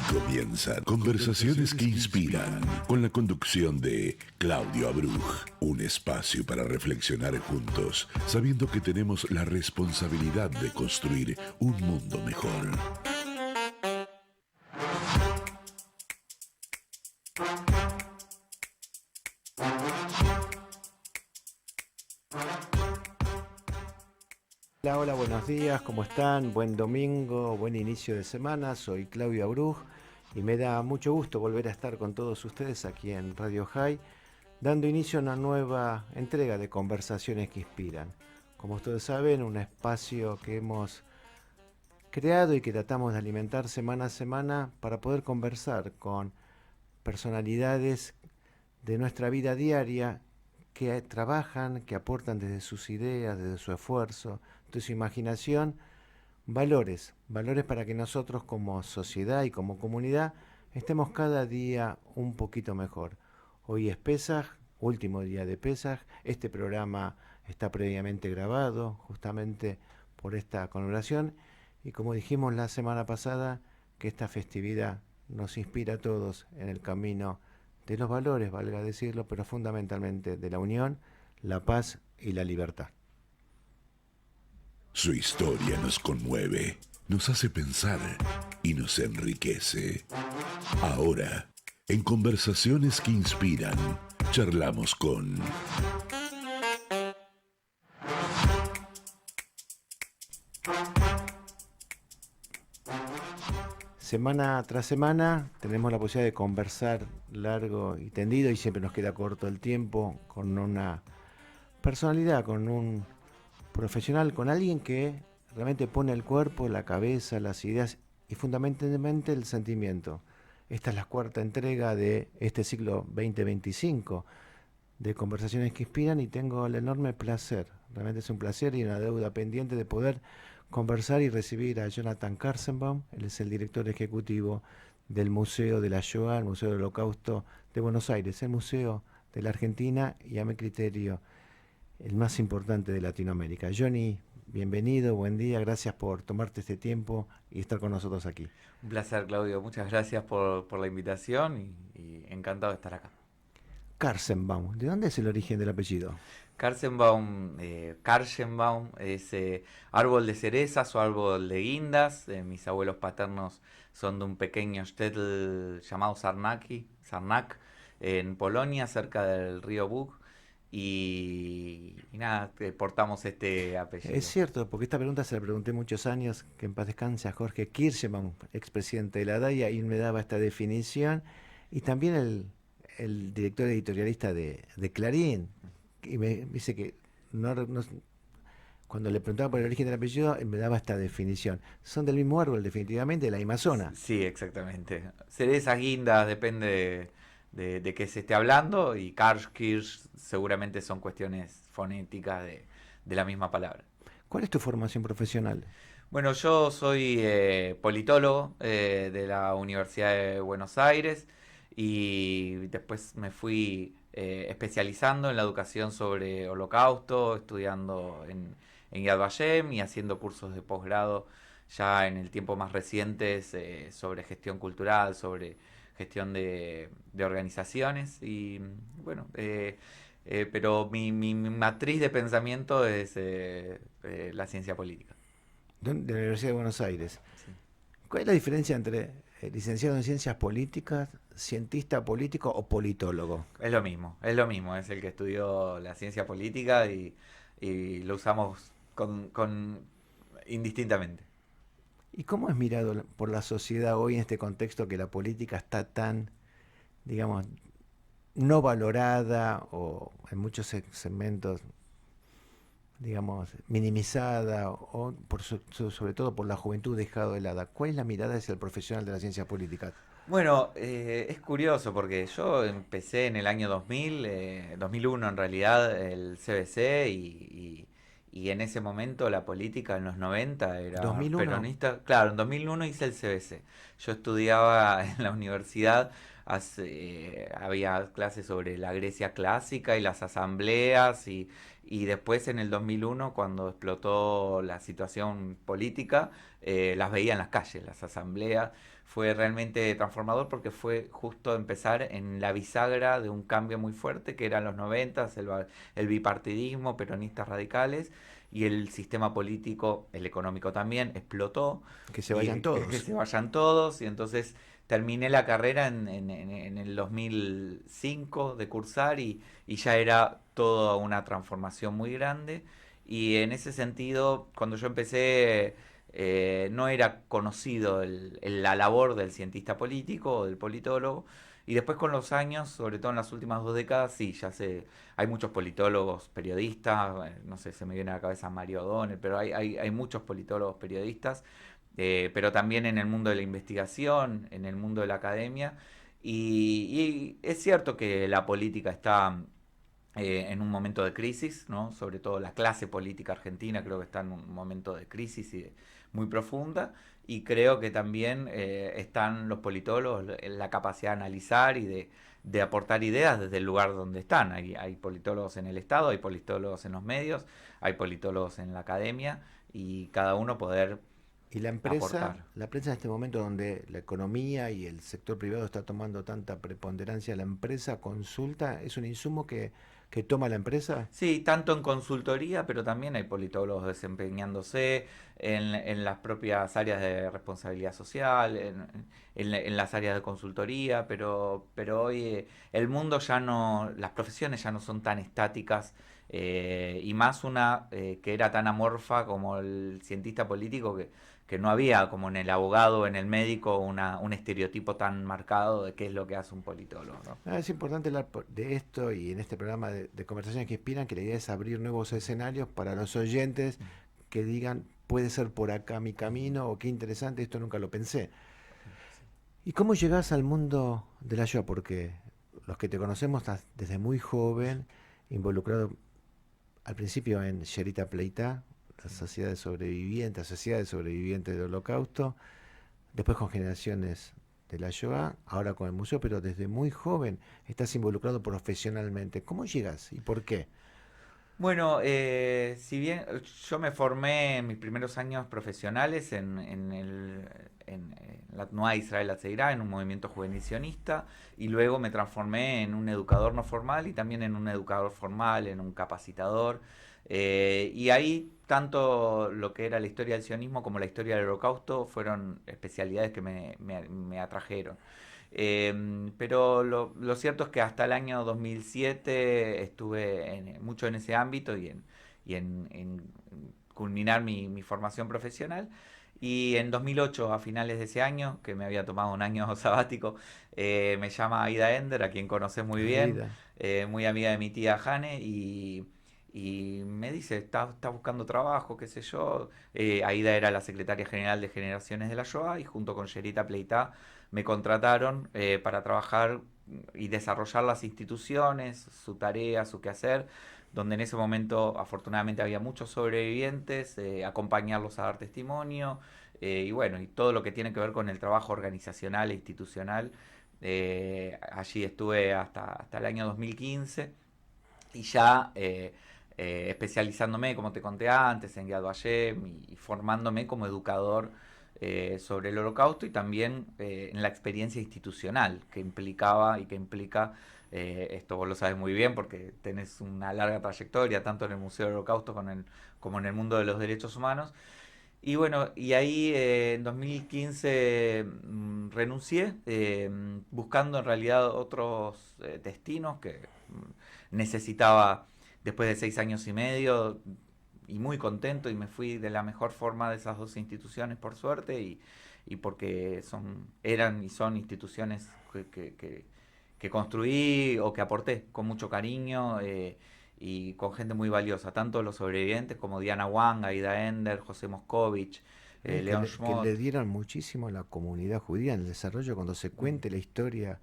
comienzan Conversaciones que Inspiran, con la conducción de Claudio Abruj. Un espacio para reflexionar juntos, sabiendo que tenemos la responsabilidad de construir un mundo mejor. Hola, hola, buenos días, ¿cómo están? Buen domingo, buen inicio de semana. Soy Claudio Abruj y me da mucho gusto volver a estar con todos ustedes aquí en Radio High, dando inicio a una nueva entrega de Conversaciones que Inspiran. Como ustedes saben, un espacio que hemos creado y que tratamos de alimentar semana a semana para poder conversar con personalidades de nuestra vida diaria que trabajan, que aportan desde sus ideas, desde su esfuerzo, de su imaginación, valores para que nosotros como sociedad y como comunidad estemos cada día un poquito mejor. Hoy es Pesaj, último día de Pesaj. Este programa está previamente grabado justamente por esta conmemoración y como dijimos la semana pasada, que esta festividad nos inspira a todos en el camino de los valores, valga decirlo, pero fundamentalmente de la unión, la paz y la libertad. Su historia nos conmueve, nos hace pensar y nos enriquece. Ahora, en Conversaciones que Inspiran, charlamos con... Semana tras semana tenemos la posibilidad de conversar largo y tendido y siempre nos queda corto el tiempo con una personalidad, con un profesional, con alguien que realmente pone el cuerpo, la cabeza, las ideas y fundamentalmente el sentimiento. Esta es la cuarta entrega de este ciclo 2025 de Conversaciones que Inspiran y tengo el enorme placer, realmente es un placer y una deuda pendiente de poder conversar y recibir a Jonathan Karzenbaum. Él es el director ejecutivo del Museo de la Shoah, el Museo del Holocausto de Buenos Aires, el Museo de la Argentina y a mi criterio el más importante de Latinoamérica. Johnny, bienvenido, buen día, gracias por tomarte este tiempo y estar con nosotros aquí. Un placer, Claudio. Muchas gracias por la invitación y encantado de estar acá. Karzenbaum, ¿de dónde es el origen del apellido? Karzenbaum es árbol de cerezas o árbol de guindas. Mis abuelos paternos son de un pequeño shtetl llamado Sarnak, en Polonia, cerca del río Bug. Y nada, portamos este Es apellido. cierto, porque esta pregunta se la pregunté muchos años, que en paz descanse a Jorge Kirchmann, expresidente de la DAIA, y él me daba esta definición, y también el director editorialista de Clarín, y me dice que cuando le preguntaba por el origen del apellido, él me daba esta definición. Son del mismo árbol, definitivamente, de la misma zona. Sí, exactamente. Cerezas, guindas, depende de qué se esté hablando. Y Kirsch seguramente son cuestiones fonéticas de la misma palabra. ¿Cuál es tu formación profesional? Bueno, yo soy politólogo de la Universidad de Buenos Aires y después me fui especializando en la educación sobre Holocausto, estudiando en Yad Vashem y haciendo cursos de posgrado ya en el tiempo más recientes sobre gestión cultural, sobre gestión de organizaciones y bueno, pero mi matriz de pensamiento es la ciencia política. De la Universidad de Buenos Aires. Sí. ¿Cuál es la diferencia entre licenciado en ciencias políticas, cientista político o politólogo? Es lo mismo, es el que estudió la ciencia política y lo usamos indistintamente. ¿Y cómo es mirado por la sociedad hoy en este contexto que la política está tan, digamos, no valorada o en muchos segmentos, digamos, minimizada o sobre todo por la juventud dejado de lado? ¿Cuál es la mirada hacia el profesional de la ciencia política? Bueno, es curioso porque yo empecé en el año 2001 en realidad, el CBC y en ese momento la política en los 90 era 2001. peronista. Claro, en 2001 hice el CBC. Yo estudiaba en la universidad, había clases sobre la Grecia clásica y las asambleas y después en el 2001 cuando explotó la situación política, las veía en las calles, las asambleas. fue realmente transformador porque fue justo empezar en la bisagra de un cambio muy fuerte que eran los 90, el bipartidismo, peronistas radicales y el sistema político, el económico también, explotó Que se vayan y que todos. se vayan todos y entonces terminé la carrera en el 2005 de cursar y ya era toda una transformación muy grande y en ese sentido cuando yo empecé no era conocido la labor del cientista político o del politólogo. Y después con los años, sobre todo en las últimas 2 décadas, sí, hay muchos politólogos, periodistas, no sé, se me viene a la cabeza Mario O'Donnell, pero hay muchos politólogos periodistas, pero también en el mundo de la investigación, en el mundo de la academia. Y es cierto que la política está en un momento de crisis, ¿no? Sobre todo la clase política argentina creo que está en un momento de crisis muy profunda y creo que también están los politólogos en la capacidad de analizar y de aportar ideas desde el lugar donde están. Hay politólogos en el Estado, hay politólogos en los medios, hay politólogos en la academia y cada uno poder Y aportar. la prensa en este momento donde la economía y el sector privado está tomando tanta preponderancia, la empresa consulta, ¿es un insumo que toma la empresa? Sí, tanto en consultoría, pero también hay politólogos desempeñándose en las propias áreas de responsabilidad social, en las áreas de consultoría, pero hoy el mundo ya no, las profesiones ya no son tan estáticas y más una que era tan amorfa como el cientista político que no había como en el abogado, en el médico, un estereotipo tan marcado de qué es lo que hace un politólogo, ¿no? Es importante hablar de esto y en este programa de conversaciones que inspiran, que la idea es abrir nuevos escenarios para los oyentes que digan, puede ser por acá mi camino o qué interesante, esto nunca lo pensé. ¿Y cómo llegás al mundo de la yoga? Porque los que te conocemos estás desde muy joven, involucrado al principio en Sherita Pleitá, la Sí. Sociedad de Sobrevivientes del Holocausto, después con Generaciones de la Shoah, ahora con el museo, pero desde muy joven estás involucrado profesionalmente. ¿Cómo llegas y por qué? Bueno, si bien yo me formé en mis primeros años profesionales en la Tnuá Israel Hatzairá, en un movimiento juvenil sionista, y luego me transformé en un educador no formal y también en un educador formal, en un capacitador. Y ahí tanto lo que era la historia del sionismo como la historia del holocausto fueron especialidades que me atrajeron. Pero lo cierto es que hasta el año 2007 estuve mucho en ese ámbito y en culminar mi formación profesional. Y en 2008, a finales de ese año, que me había tomado un año sabático, me llama Aida Ender, a quien conoces muy bien, Aida. muy amiga de mi tía Jane, y me dice, está buscando trabajo, qué sé yo. Aida era la secretaria general de Generaciones de la Shoah y junto con Sherita Pleitá me contrataron para trabajar y desarrollar las instituciones, su tarea, su quehacer, donde en ese momento afortunadamente había muchos sobrevivientes, acompañarlos a dar testimonio y bueno, y todo lo que tiene que ver con el trabajo organizacional e institucional. Allí estuve hasta el año 2015 y ya especializándome, como te conté antes, en Yad Vashem y formándome como educador sobre el holocausto y también en la experiencia institucional que implicaba y que implica, esto vos lo sabes muy bien porque tenés una larga trayectoria tanto en el Museo del Holocausto como en el mundo de los derechos humanos. Y bueno, y ahí en 2015 renuncié, buscando en realidad otros destinos que necesitaba después de 6 años y medio y muy contento y me fui de la mejor forma de esas dos instituciones por suerte y porque eran y son instituciones que construí o que aporté con mucho cariño y con gente muy valiosa, tanto los sobrevivientes como Diana Wang, Aida Ender, José Moscovich, León Que le Schmott. dieron muchísimo a la comunidad judía en el desarrollo, cuando se cuente la historia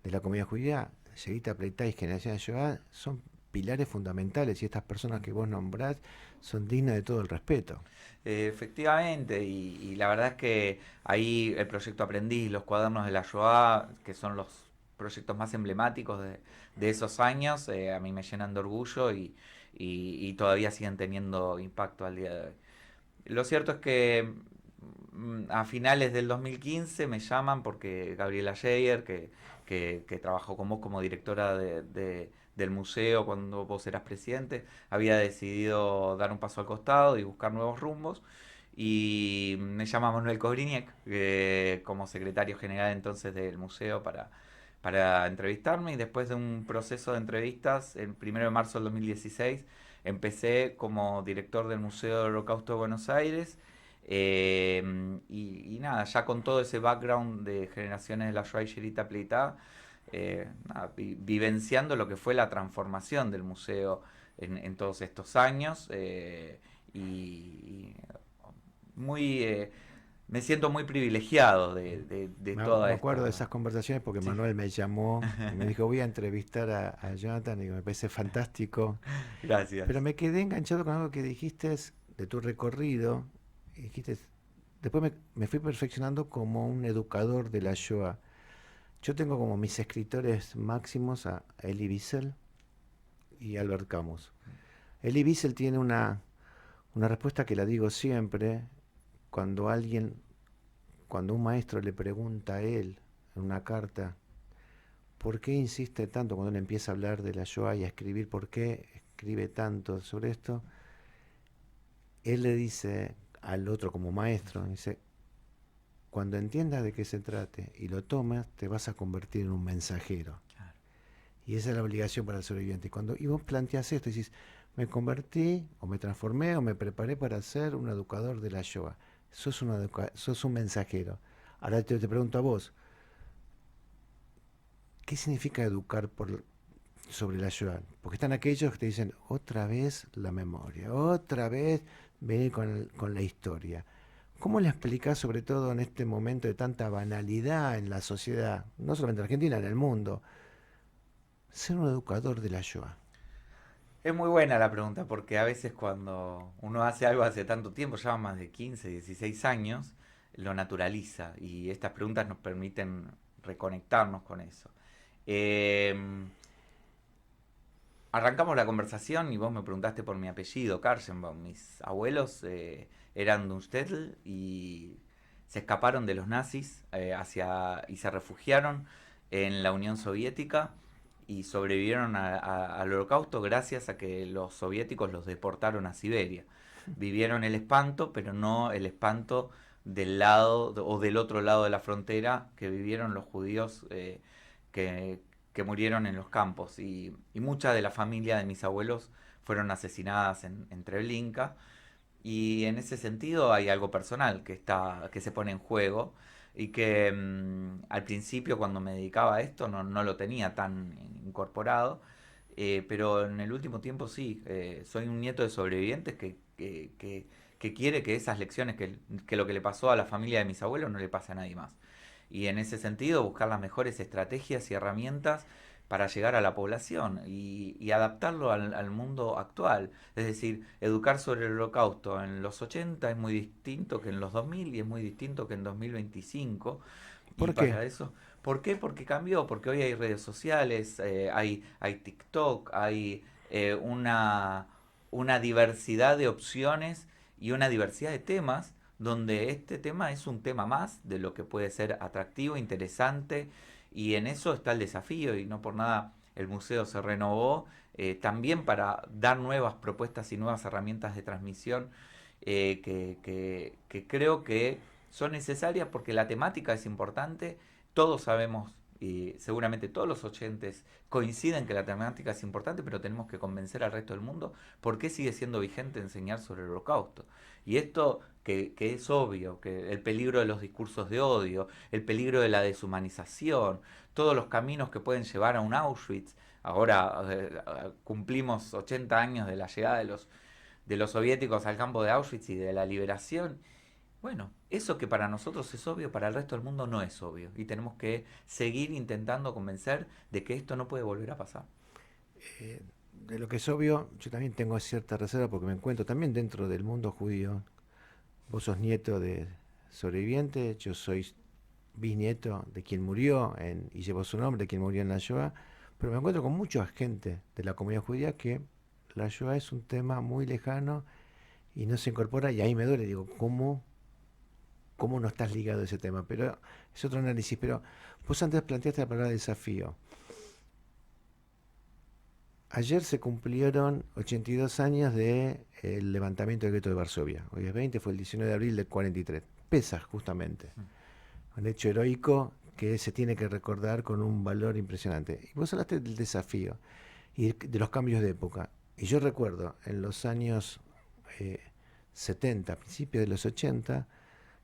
de la comunidad judía, Sherita Pleitá y Generación de Shoah son pilares fundamentales y estas personas que vos nombrás son dignas de todo el respeto. Efectivamente, y la verdad es que ahí el proyecto Aprendiz, los cuadernos de la Shoah, que son los proyectos más emblemáticos de esos años, a mí me llenan de orgullo y todavía siguen teniendo impacto al día de hoy. Lo cierto es que a finales del 2015 me llaman porque Gabriela Scheyer, que trabajó con vos como directora del museo cuando vos eras presidente, había decidido dar un paso al costado y buscar nuevos rumbos. Y me llama Manuel Kozriniec, como secretario general entonces del museo, para entrevistarme. Y después de un proceso de entrevistas, el 1 de marzo del 2016, empecé como director del Museo del Holocausto de Buenos Aires. Y nada, ya con todo ese background de generaciones de la Shoah y Sherita Pleitá, nada, vivenciando lo que fue la transformación del museo en todos estos años. Y muy, me siento muy privilegiado de toda Me acuerdo de esta... esas conversaciones porque Sí, Manuel me llamó y me dijo, voy a entrevistar a Jonathan, y digo, me parece fantástico. Pero gracias. me quedé enganchado con algo que dijiste de tu recorrido. Y dijiste, después me fui perfeccionando como un educador de la Shoah. Yo tengo como mis escritores máximos a Elie Wiesel y Albert Camus. Elie Wiesel tiene una respuesta que la digo siempre cuando cuando un maestro le pregunta a él en una carta, ¿por qué insiste tanto cuando él empieza a hablar de la Shoah y a escribir? ¿Por qué escribe tanto sobre esto? Él le dice al otro como maestro, dice, cuando entiendas de qué se trate y lo tomas, te vas a convertir en un mensajero. Claro. Y esa es la obligación para el sobreviviente. Y vos planteas esto y decís, me convertí, o me transformé, o me preparé para ser un educador de la Shoah. Sos un mensajero. Ahora te pregunto a vos, ¿qué significa educar sobre la Shoah? Porque están aquellos que te dicen, otra vez la memoria, otra vez venir con la historia. ¿Cómo le explicás, sobre todo en este momento de tanta banalidad en la sociedad, no solamente en Argentina, en el mundo, ser un educador de la Shoah? Es muy buena la pregunta porque a veces cuando uno hace algo hace tanto tiempo, ya más de 15, 16 años, lo naturaliza y estas preguntas nos permiten reconectarnos con eso. Eh, Arrancamos la conversación y vos me preguntaste por mi apellido, Karsenbaum. Mis abuelos eran de Unstetl y se escaparon de los nazis y se refugiaron en la Unión Soviética y sobrevivieron al Holocausto gracias a que los soviéticos los deportaron a Siberia. Vivieron el espanto, pero no el espanto del lado o del otro lado de la frontera que vivieron los judíos que, que murieron en los campos. Y mucha de la familia de mis abuelos fueron asesinadas en Treblinka. Y en ese sentido hay algo personal que se pone en juego y que al principio cuando me dedicaba a esto no lo tenía tan incorporado, pero en el último tiempo sí, soy un nieto de sobrevivientes que quiere que esas lecciones, que lo que le pasó a la familia de mis abuelos no le pase a nadie más. Y en ese sentido buscar las mejores estrategias y herramientas para llegar a la población y adaptarlo al mundo actual. Es decir, educar sobre el holocausto en los 80 es muy distinto que en los 2000 y es muy distinto que en 2025. Y ¿Por qué? para eso, ¿por qué? Porque cambió, porque hoy hay redes sociales, hay TikTok, hay una diversidad de opciones y una diversidad de temas donde este tema es un tema más de lo que puede ser atractivo, interesante, y en eso está el desafío, y no por nada el museo se renovó también para dar nuevas propuestas y nuevas herramientas de transmisión que creo que son necesarias porque la temática es importante, todos sabemos y seguramente todos los oyentes coinciden que la temática es importante, pero tenemos que convencer al resto del mundo por qué sigue siendo vigente enseñar sobre el holocausto. Y esto que es obvio, que el peligro de los discursos de odio, el peligro de la deshumanización, todos los caminos que pueden llevar a un Auschwitz. Ahora cumplimos 80 años de la llegada de los soviéticos al campo de Auschwitz y de la liberación. Bueno, eso que para nosotros es obvio, para el resto del mundo no es obvio. Y tenemos que seguir intentando convencer de que esto no puede volver a pasar. De lo que es obvio, yo también tengo cierta reserva porque me encuentro también dentro del mundo judío. Vos sos nieto de sobreviviente, yo soy bisnieto de quien murió y llevó su nombre, de quien murió en la Shoah, pero me encuentro con mucha gente de la comunidad judía que la Shoah es un tema muy lejano y no se incorpora, y ahí me duele, digo, ¿cómo cómo no estás ligado a ese tema, pero es otro análisis. Pero vos antes planteaste la palabra desafío. Ayer se cumplieron 82 años del levantamiento del gueto de Varsovia. Hoy es 20, fue el 19 de abril del 43. Pesaj, justamente. Un hecho heroico que se tiene que recordar con un valor impresionante. Y vos hablaste del desafío y de los cambios de época. Y yo recuerdo, en los años 70, principios de los 80,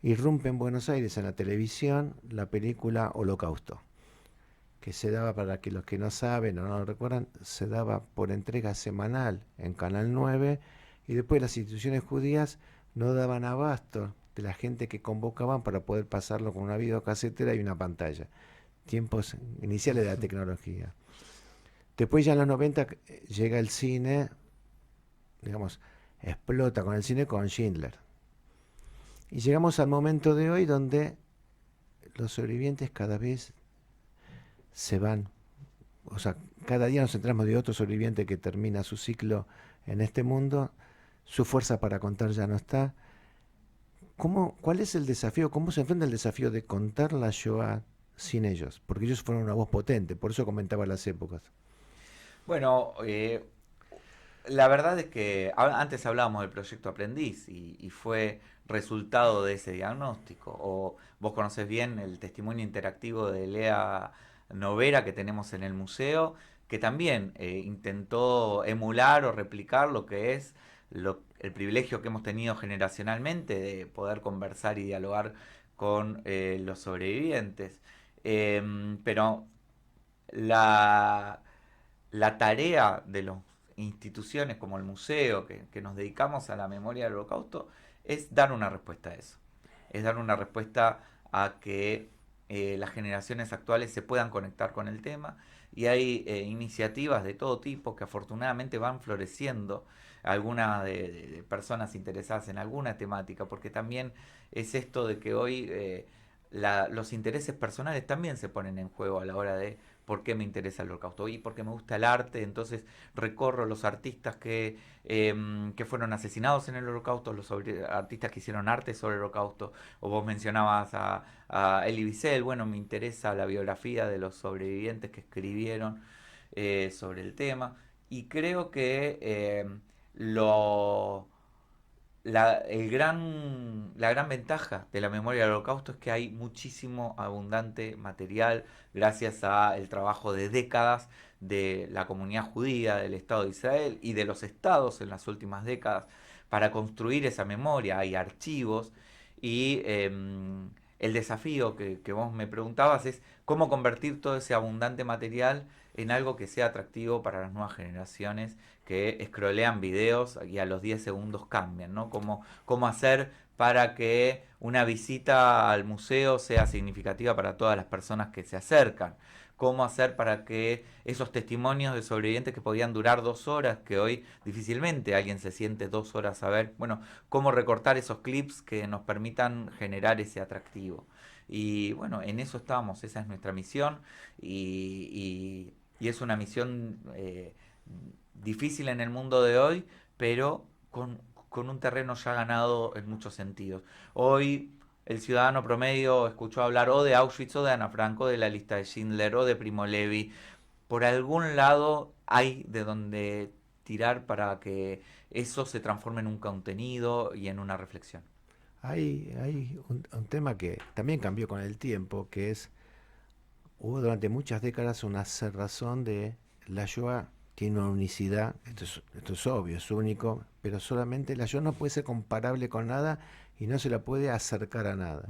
irrumpe en Buenos Aires en la televisión la película Holocausto, que se daba, para que los que no saben o no lo recuerdan, se daba por entrega semanal en Canal 9, y después las instituciones judías no daban abasto de la gente que convocaban para poder pasarlo con una videocasetera y una pantalla. Tiempos iniciales de la tecnología. Después ya en los 90 llega el cine, digamos, explota con el cine con Schindler. Y llegamos al momento de hoy donde los sobrevivientes cada vez se van. O sea, cada día nos enteramos de otro sobreviviente que termina su ciclo en este mundo. Su fuerza para contar ya no está. ¿Cuál es el desafío? ¿Cómo se enfrenta el desafío de contar la Shoah sin ellos? Porque ellos fueron una voz potente, por eso comentaba las épocas. Bueno, la verdad es que antes hablábamos del proyecto Aprendiz y fue resultado de ese diagnóstico. O vos conocés bien el testimonio interactivo de Lea Novera que tenemos en el museo, que también intentó emular o replicar lo que es el privilegio que hemos tenido generacionalmente de poder conversar y dialogar con los sobrevivientes. Pero la, la tarea de las instituciones como el museo, que nos dedicamos a la memoria del Holocausto, es dar una respuesta a eso. Es dar una respuesta a que las generaciones actuales se puedan conectar con el tema, y hay iniciativas de todo tipo que afortunadamente van floreciendo, algunas de personas interesadas en alguna temática, porque también es esto de que hoy los intereses personales también se ponen en juego a la hora de por qué me interesa el Holocausto y porque me gusta el arte. Entonces recorro los artistas que fueron asesinados en el Holocausto, los artistas que hicieron arte sobre el Holocausto, o vos mencionabas a Elie Wiesel. Bueno, me interesa la biografía de los sobrevivientes que escribieron sobre el tema, y creo que lo la gran ventaja de la memoria del Holocausto es que hay muchísimo abundante material gracias al trabajo de décadas de la comunidad judía, del Estado de Israel y de los estados en las últimas décadas para construir esa memoria. Hay archivos y el desafío que vos me preguntabas es cómo convertir todo ese abundante material en algo que sea atractivo para las nuevas generaciones que scrollean videos y a los 10 segundos cambian, ¿no? Cómo hacer para que una visita al museo sea significativa para todas las personas que se acercan. Cómo hacer para que esos testimonios de sobrevivientes que podían durar 2 horas, que hoy difícilmente alguien se siente 2 horas a ver, bueno, cómo recortar esos clips que nos permitan generar ese atractivo. Y bueno, en eso estamos, esa es nuestra misión, y es una misión difícil en el mundo de hoy, pero con un terreno ya ganado en muchos sentidos. Hoy el ciudadano promedio escuchó hablar o de Auschwitz o de Ana Frank, o de la lista de Schindler o de Primo Levi. Por algún lado hay de donde tirar para que eso se transforme en un contenido y en una reflexión. Hay un tema que también cambió con el tiempo, que es, hubo durante muchas décadas una cerrazón de la Shoah. Tiene una unicidad, esto es obvio, es único, pero solamente la Shoah no puede ser comparable con nada y no se la puede acercar a nada.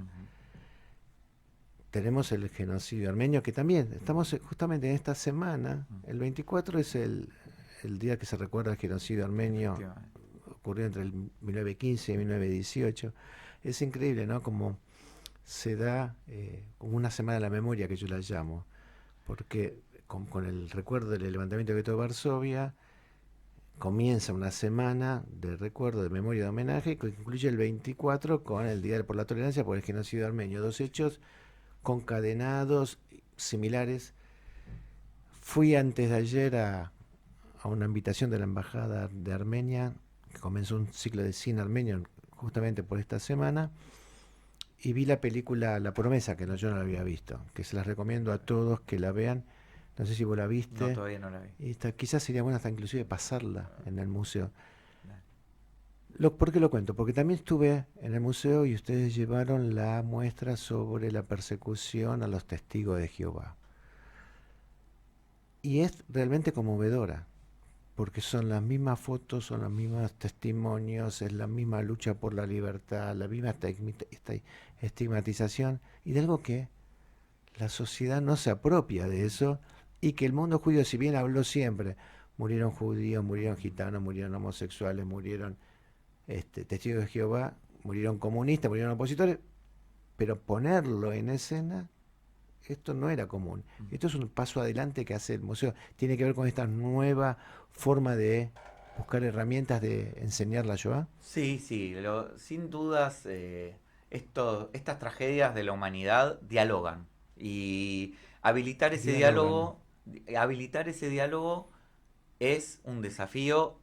Tenemos el genocidio armenio, que también estamos justamente en esta semana. El 24 es el día que se recuerda el genocidio armenio, ocurrió entre el 1915 y 1918. Es increíble, ¿no? Como se da como una semana de la memoria, que yo la llamo, porque con el recuerdo del levantamiento del gueto de Varsovia comienza una semana de recuerdo, de memoria, de homenaje, que concluye el 24 con el Día por la Tolerancia por el genocidio armenio. Dos hechos concadenados, similares. Fui antes de ayer a una invitación de la Embajada de Armenia, que comenzó un ciclo de cine armenio justamente por esta semana, y vi la película La Promesa, que no, yo no la había visto, que se las recomiendo a todos que la vean. No sé si vos la No, viste. todavía no la vi. Y quizás sería bueno hasta inclusive pasarla en el museo. Dale. ¿Por qué lo cuento? Porque también estuve en el museo y ustedes llevaron la muestra sobre la persecución a los testigos de Jehová. Y es realmente conmovedora, porque son las mismas fotos, son los mismos testimonios, es la misma lucha por la libertad, la misma estigmatización y de algo que la sociedad no se apropia de eso y que el mundo judío, si bien habló siempre, murieron judíos, murieron gitanos, murieron homosexuales, murieron testigos de Jehová, murieron comunistas, murieron opositores, pero ponerlo en escena, esto no era común. Esto es un paso adelante que hace el museo. Tiene que ver con esta nueva forma de buscar herramientas de enseñar la Shoah. Sí, sí, sin dudas, estas tragedias de la humanidad dialogan y habilitar ese Dialogan. diálogo es un desafío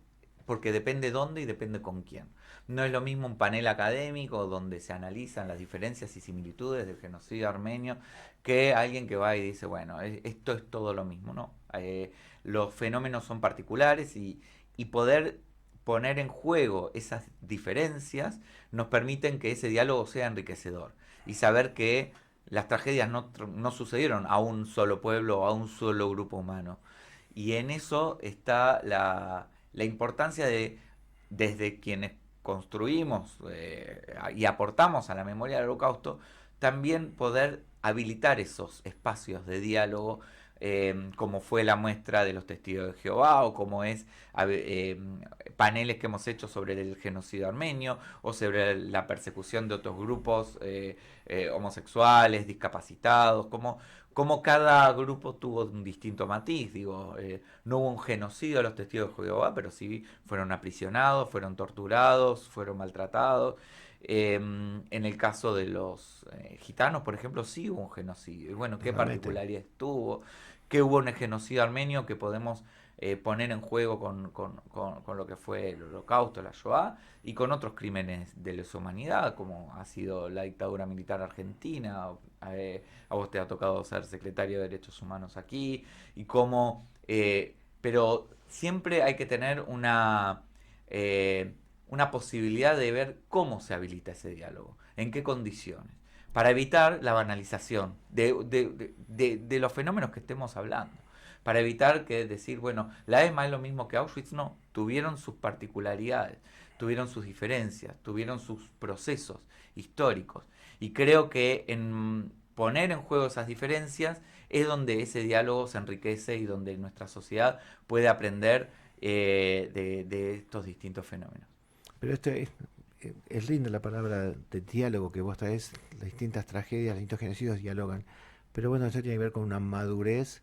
porque depende dónde y depende con quién. No es lo mismo un panel académico donde se analizan las diferencias y similitudes del genocidio armenio que alguien que va y dice, bueno, esto es todo lo mismo, ¿no? Los fenómenos son particulares y poder poner en juego esas diferencias nos permiten que ese diálogo sea enriquecedor y saber que las tragedias no sucedieron a un solo pueblo o a un solo grupo humano. Y en eso está la importancia de, desde quienes construimos y aportamos a la memoria del Holocausto, también poder habilitar esos espacios de diálogo, como fue la muestra de los testigos de Jehová, o como es paneles que hemos hecho sobre el genocidio armenio, o sobre la persecución de otros grupos homosexuales, discapacitados, como cada grupo tuvo un distinto matiz. Digo, no hubo un genocidio de los testigos de Jehová, pero sí fueron aprisionados, fueron torturados, fueron maltratados. En el caso de los gitanos, por ejemplo, sí hubo un genocidio. Y bueno, ¿qué Totalmente. particularidades tuvo? ¿Qué hubo en el genocidio armenio que podemos poner en juego con lo que fue el Holocausto, la Shoah, y con otros crímenes de lesa humanidad, como ha sido la dictadura militar argentina? A vos te ha tocado ser secretario de Derechos Humanos aquí, y cómo... pero siempre hay que tener una posibilidad de ver cómo se habilita ese diálogo, en qué condiciones, para evitar la banalización de los fenómenos que estemos hablando, para evitar que decir, bueno, la ESMA es lo mismo que Auschwitz. No, tuvieron sus particularidades, tuvieron sus diferencias, tuvieron sus procesos históricos, y creo que en poner en juego esas diferencias es donde ese diálogo se enriquece y donde nuestra sociedad puede aprender de estos distintos fenómenos. Pero es linda la palabra de diálogo que vos traes. Las distintas tragedias, los distintos genocidios dialogan. Pero bueno, eso tiene que ver con una madurez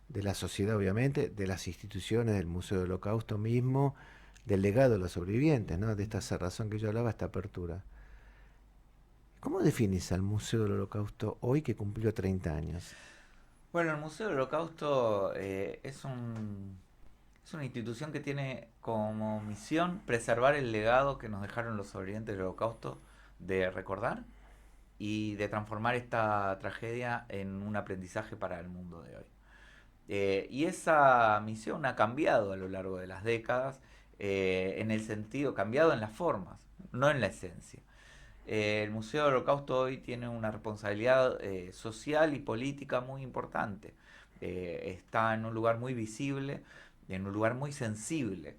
de la sociedad, obviamente, de las instituciones, del Museo del Holocausto mismo, del legado de los sobrevivientes, ¿no? De esta cerrazón que yo hablaba, esta apertura. ¿Cómo definís al Museo del Holocausto hoy que cumplió 30 años? Bueno, el Museo del Holocausto es una institución que tiene como misión preservar el legado que nos dejaron los sobrevivientes del Holocausto, de recordar y de transformar esta tragedia en un aprendizaje para el mundo de hoy. Y esa misión ha cambiado a lo largo de las décadas, en el sentido, cambiado en las formas, no en la esencia. El Museo del Holocausto hoy tiene una responsabilidad social y política muy importante. Está en un lugar muy visible, en un lugar muy sensible,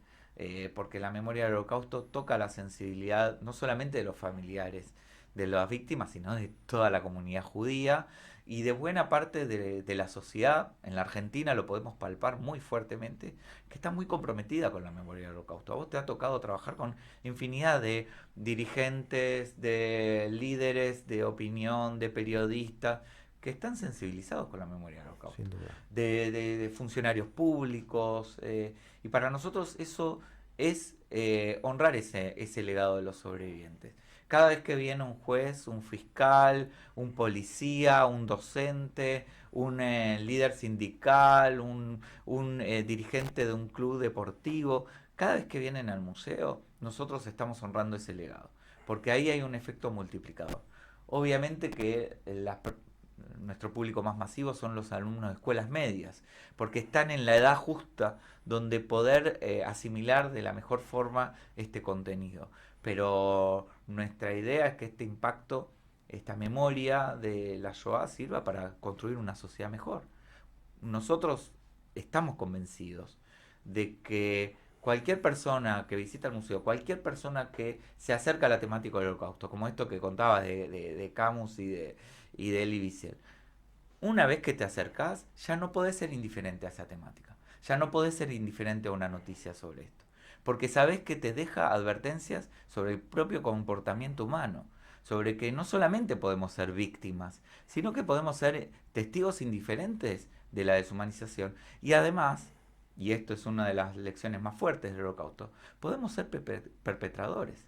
porque la memoria del Holocausto toca la sensibilidad no solamente de los familiares de las víctimas, sino de toda la comunidad judía y de buena parte de la sociedad. En la Argentina lo podemos palpar muy fuertemente, que está muy comprometida con la memoria del Holocausto. A vos te ha tocado trabajar con infinidad de dirigentes, de líderes de opinión, de periodistas que están sensibilizados con la memoria del Holocausto, Sin duda. de funcionarios públicos, y para nosotros eso es honrar ese legado de los sobrevivientes. Cada vez que viene un juez, un fiscal, un policía, un docente, un líder sindical, un dirigente de un club deportivo, cada vez que vienen al museo, nosotros estamos honrando ese legado, porque ahí hay un efecto multiplicador. Obviamente que nuestro público más masivo son los alumnos de escuelas medias, porque están en la edad justa donde poder asimilar de la mejor forma este contenido. Pero nuestra idea es que este impacto, esta memoria de la Shoah sirva para construir una sociedad mejor. Nosotros estamos convencidos de que cualquier persona que visita el museo, cualquier persona que se acerca a la temática del Holocausto, como esto que contabas de Camus y de Elie Wiesel, una vez que te acercás, ya no podés ser indiferente a esa temática. Ya no podés ser indiferente a una noticia sobre esto. Porque sabés que te deja advertencias sobre el propio comportamiento humano. Sobre que no solamente podemos ser víctimas, sino que podemos ser testigos indiferentes de la deshumanización. Y además, y esto es una de las lecciones más fuertes del Holocausto, podemos ser perpetradores.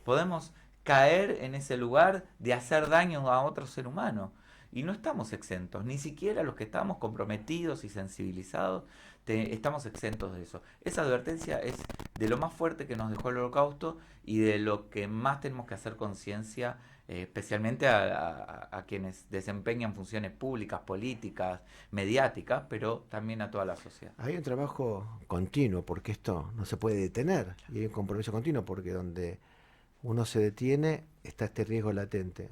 Podemos caer en ese lugar de hacer daño a otro ser humano. Y no estamos exentos, ni siquiera los que estamos comprometidos y sensibilizados estamos exentos de eso. Esa advertencia es de lo más fuerte que nos dejó el Holocausto y de lo que más tenemos que hacer conciencia, especialmente a quienes desempeñan funciones públicas, políticas, mediáticas, pero también a toda la sociedad. Hay un trabajo continuo, porque esto no se puede detener, y hay un compromiso continuo, porque donde uno se detiene está este riesgo latente.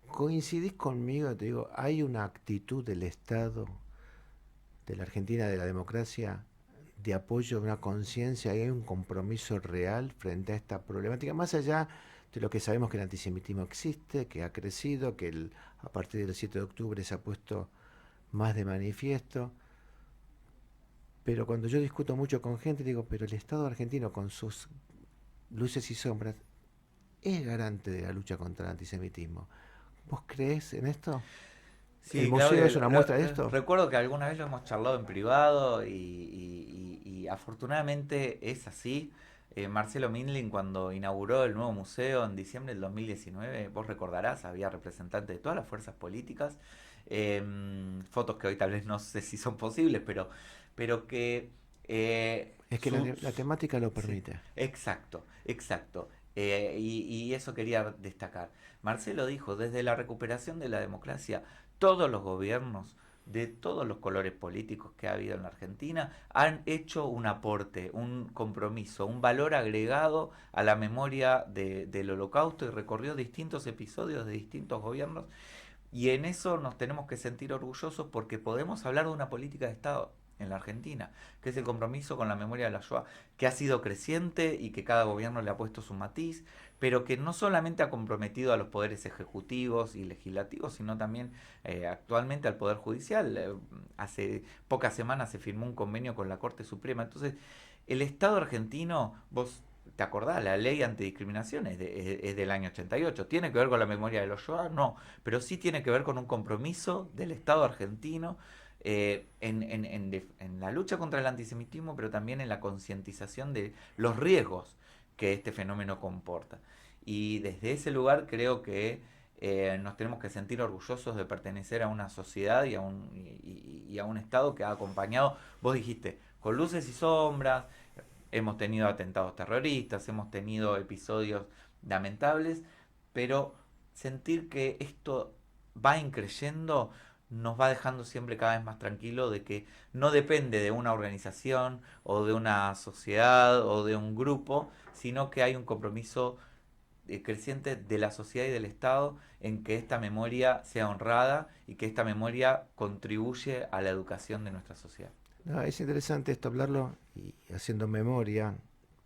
¿Coincidís conmigo? Te digo, hay una actitud del Estado, de la Argentina, de la democracia, de apoyo, de una conciencia, hay un compromiso real frente a esta problemática, más allá de lo que sabemos que el antisemitismo existe, que ha crecido, que a partir del 7 de octubre se ha puesto más de manifiesto. Pero cuando yo discuto mucho con gente, digo, pero el Estado argentino con sus luces y sombras es garante de la lucha contra el antisemitismo. ¿Vos creés en esto? Sí, ¿El museo Claudio, es una muestra de esto? recuerdo que alguna vez lo hemos charlado en privado y afortunadamente es así. Marcelo Mindlin, cuando inauguró el nuevo museo en diciembre del 2019, vos recordarás, había representantes de todas las fuerzas políticas, fotos que hoy tal vez no sé si son posibles, pero que... Es que la temática lo permite. Sí, exacto, exacto. Y eso quería destacar. Marcelo dijo, desde la recuperación de la democracia, todos los gobiernos de todos los colores políticos que ha habido en la Argentina han hecho un aporte, un compromiso, un valor agregado a la memoria del Holocausto y recorrió distintos episodios de distintos gobiernos y en eso nos tenemos que sentir orgullosos porque podemos hablar de una política de Estado en la Argentina, que es el compromiso con la memoria de la Shoah, que ha sido creciente y que cada gobierno le ha puesto su matiz, pero que no solamente ha comprometido a los poderes ejecutivos y legislativos, sino también actualmente al Poder Judicial. Hace pocas semanas se firmó un convenio con la Corte Suprema. Entonces, el Estado argentino, vos te acordás, la ley antidiscriminación es del año 88. ¿Tiene que ver con la memoria de los Shoah? No, pero sí tiene que ver con un compromiso del Estado argentino en la lucha contra el antisemitismo, pero también en la concientización de los riesgos que este fenómeno comporta. Y desde ese lugar creo que nos tenemos que sentir orgullosos de pertenecer a una sociedad y a un Estado que ha acompañado, vos dijiste, con luces y sombras, hemos tenido atentados terroristas, hemos tenido episodios lamentables, pero sentir que esto va increyendo nos va dejando siempre cada vez más tranquilo de que no depende de una organización o de una sociedad o de un grupo, sino que hay un compromiso creciente de la sociedad y del Estado en que esta memoria sea honrada y que esta memoria contribuye a la educación de nuestra sociedad. No, es interesante esto hablarlo y haciendo memoria,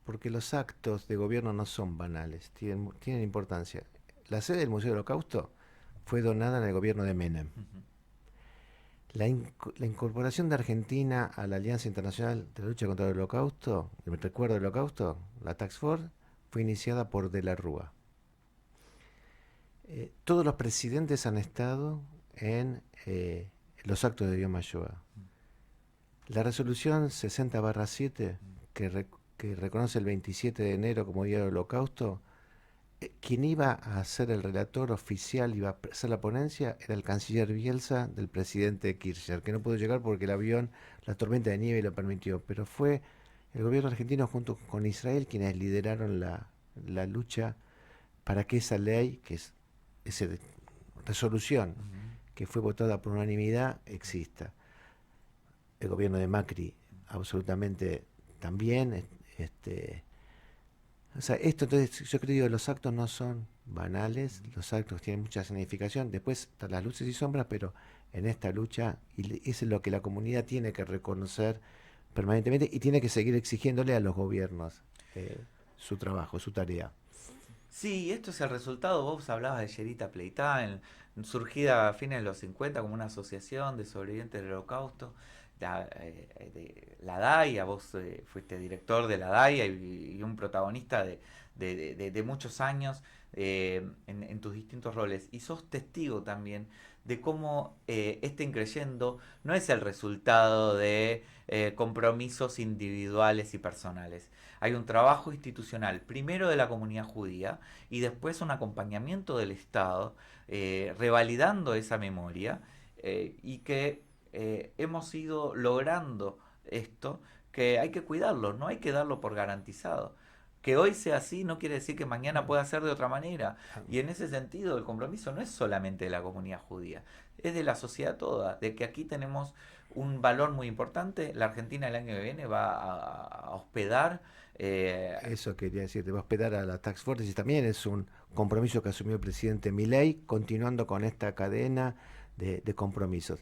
porque los actos de gobierno no son banales, tienen importancia. La sede del Museo del Holocausto fue donada en el gobierno de Menem. Uh-huh. La incorporación de Argentina a la Alianza Internacional de la Lucha contra el Holocausto, el recuerdo del Holocausto, la Task Force, fue iniciada por De la Rúa. Todos los presidentes han estado en los actos de Yom HaShoah. La resolución 60/7, que reconoce el 27 de enero como Día del Holocausto, quien iba a ser el relator oficial, iba a hacer la ponencia, era el canciller Bielsa del presidente Kirchner, que no pudo llegar porque el avión, la tormenta de nieve lo permitió, pero fue el gobierno argentino junto con Israel quienes lideraron la lucha para que esa ley, que es esa resolución Ujú. que fue votada por unanimidad exista. El gobierno de Macri absolutamente también. O sea, esto entonces yo creo que los actos no son banales, los actos tienen mucha significación, después están las luces y sombras, pero en esta lucha, y eso es lo que la comunidad tiene que reconocer permanentemente y tiene que seguir exigiéndole a los gobiernos su trabajo, su tarea. Sí, esto es el resultado. Vos hablabas de Yerita Playtime, surgida a fines de los 50 como una asociación de sobrevivientes del Holocausto. De la DAIA, vos fuiste director de la DAIA y un protagonista de muchos años en tus distintos roles. Y sos testigo también de cómo este increyendo no es el resultado de compromisos individuales y personales. Hay un trabajo institucional, primero de la comunidad judía y después un acompañamiento del Estado, revalidando esa memoria y que hemos ido logrando esto, que hay que cuidarlo, no hay que darlo por garantizado. Que hoy sea así no quiere decir que mañana pueda ser de otra manera. Y en ese sentido el compromiso no es solamente de la comunidad judía, es de la sociedad toda, de que aquí tenemos un valor muy importante. La Argentina el año que viene va a hospedar Eso quería decir, te va a hospedar a la Task Force y también es un compromiso que asumió el presidente Milei, continuando con esta cadena de compromisos.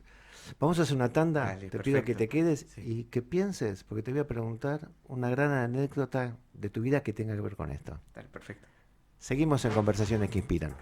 Vamos a hacer una tanda, dale, te pido que perfecto. te quedes Sí, y que pienses, porque te voy a preguntar una gran anécdota de tu vida que tenga que ver con esto. dale, perfecto. Seguimos en Conversaciones que Inspiran.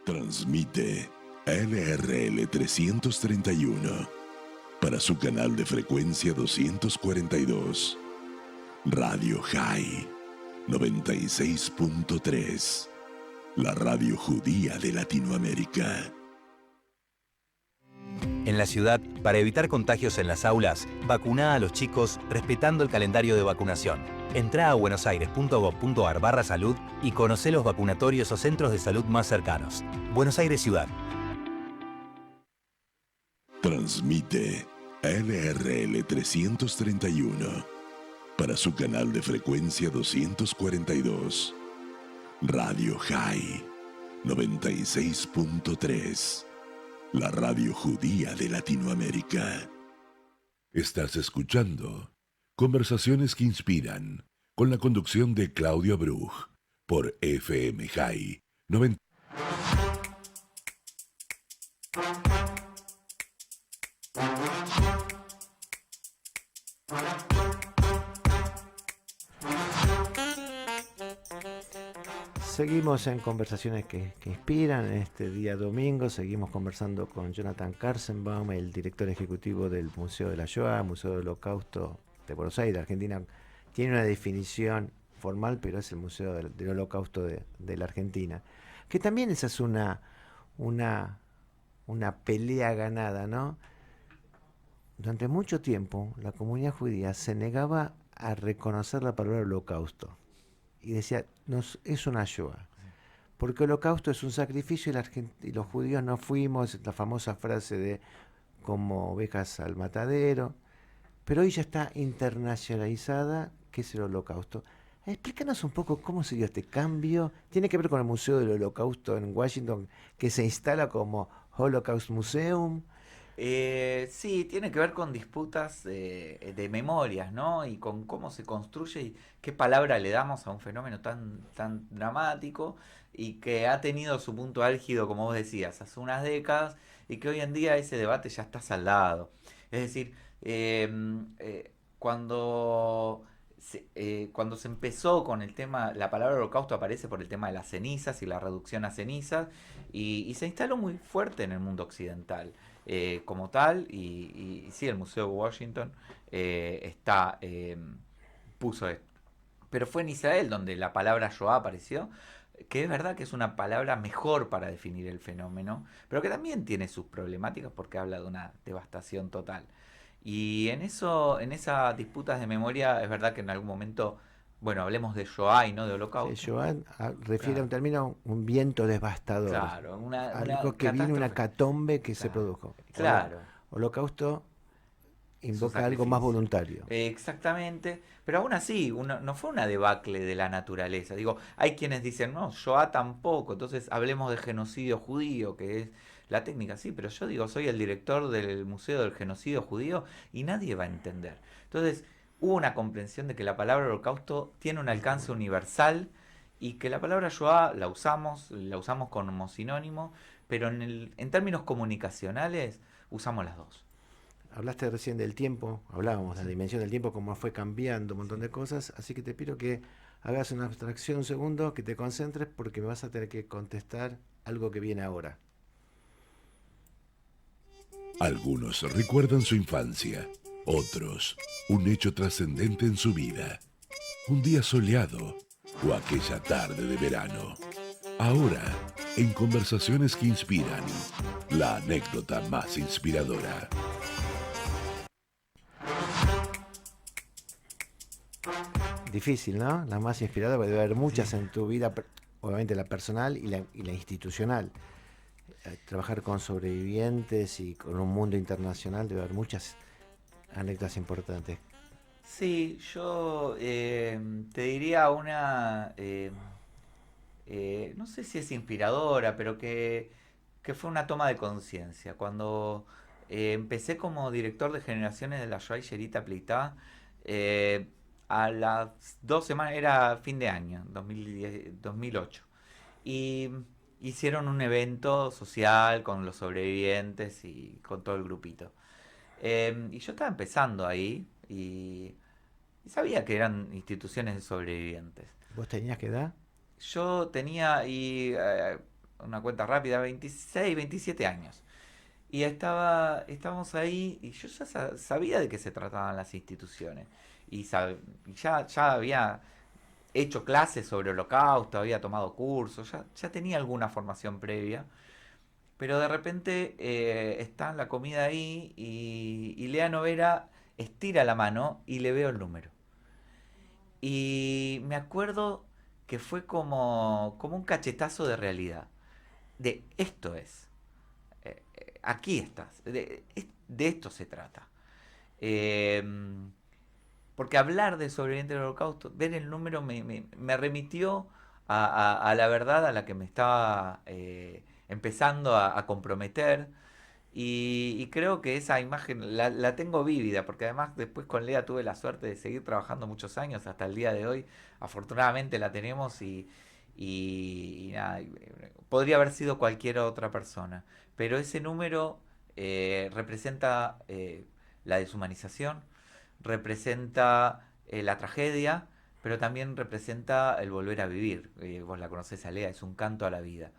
Transmite LRL 331 para su canal de frecuencia 242. Radio High 96.3. La radio judía de Latinoamérica. En la ciudad, para evitar contagios en las aulas, vacuná a los chicos respetando el calendario de vacunación. Entrá a buenosaires.gov.ar/salud y conocé los vacunatorios o centros de salud más cercanos. Buenos Aires Ciudad. Transmite LRL 331 para su canal de frecuencia 242. Radio High 96.3. La radio judía de Latinoamérica. Estás escuchando Conversaciones que Inspiran con la conducción de Claudio Bruj por FM High 90. Seguimos en Conversaciones que Inspiran. Este día domingo seguimos conversando con Jonathan Karzenbaum, el director ejecutivo del Museo de la Shoah, Museo del Holocausto de Buenos Aires, Argentina. Tiene una definición formal, pero es el Museo del Holocausto de la Argentina. Que también esa es una pelea ganada, ¿no? Durante mucho tiempo la comunidad judía se negaba a reconocer la palabra holocausto y decía, es una Shoah. Porque holocausto es un sacrificio y los judíos no fuimos, la famosa frase de como ovejas al matadero. Pero hoy ya está internacionalizada, ¿qué es el holocausto? Explícanos un poco cómo se dio este cambio. Tiene que ver con el Museo del Holocausto en Washington, que se instala como Holocaust Museum. Sí, tiene que ver con disputas de memorias, ¿no? Y con cómo se construye y qué palabra le damos a un fenómeno tan dramático y que ha tenido su punto álgido, como vos decías, hace unas décadas y que hoy en día ese debate ya está saldado. Es decir, cuando se empezó con el tema, la palabra holocausto aparece por el tema de las cenizas y la reducción a cenizas y se instaló muy fuerte en el mundo occidental como tal y sí, el Museo de Washington puso esto. Pero fue en Israel donde la palabra Shoah apareció que es verdad que es una palabra mejor para definir el fenómeno, pero que también tiene sus problemáticas porque habla de una devastación total. Y en eso, en esas disputas de memoria, es verdad que en algún momento, bueno, hablemos de Shoah y no de Sí, Holocausto. Joan refiere a un Claro, término, un viento devastador, claro, algo una que vino, una catástrofe. catombe que se Claro, produjo. claro. Holocausto Su invoca algo más sacrificio. voluntario. Exactamente, pero aún así no fue una debacle de la naturaleza. Digo, hay quienes dicen, no, Shoah tampoco, entonces hablemos de genocidio judío, que es la técnica, sí, pero yo digo, soy el director del Museo del Genocidio Judío y nadie va a entender. Entonces, hubo una comprensión de que la palabra holocausto tiene un alcance universal y que la palabra Shoah la usamos como sinónimo, pero en términos comunicacionales usamos las dos. Hablaste recién del tiempo, hablábamos de la Sí, dimensión del tiempo, cómo fue cambiando un montón sí. de cosas, así que te pido que hagas una abstracción un segundo, que te concentres porque me vas a tener que contestar algo que viene ahora. Algunos recuerdan su infancia, otros un hecho trascendente en su vida, un día soleado o aquella tarde de verano. Ahora, en Conversaciones que Inspiran, la anécdota más inspiradora. Difícil, ¿no? La más inspirada, porque debe haber muchas en tu vida, obviamente la personal y la institucional. Trabajar con sobrevivientes y con un mundo internacional debe haber muchas anécdotas importantes. Sí, yo te diría una, no sé si es inspiradora, pero que fue una toma de conciencia. Cuando empecé como director de generaciones de la Shoah Sherita Pleitá, eh, a las 2 semanas, era fin de año, 2010, 2008, y hicieron un evento social con los sobrevivientes y con todo el grupito. Y yo estaba empezando ahí y sabía que eran instituciones de sobrevivientes. ¿Vos tenías que edad? Yo tenía una cuenta rápida, 26, 27 años. Y estábamos ahí y yo ya sabía de qué se trataban las instituciones. Y ya había hecho clases sobre holocausto, había tomado cursos, ya tenía alguna formación previa. Pero de repente está la comida ahí y Lea Novera estira la mano y le veo el número. Y me acuerdo que fue como un cachetazo de realidad. De esto es. Aquí estás. De esto se trata. Eh, Porque hablar de sobrevivientes del holocausto, ver el número me remitió a la verdad a la que me estaba empezando a comprometer. Y creo que esa imagen la tengo vívida, porque además después con Lea tuve la suerte de seguir trabajando muchos años hasta el día de hoy. Afortunadamente la tenemos y nada, podría haber sido cualquier otra persona. Pero ese número representa la deshumanización, representa la tragedia, pero también representa el volver a vivir. Vos la conocés a Lea, es un canto a la vida.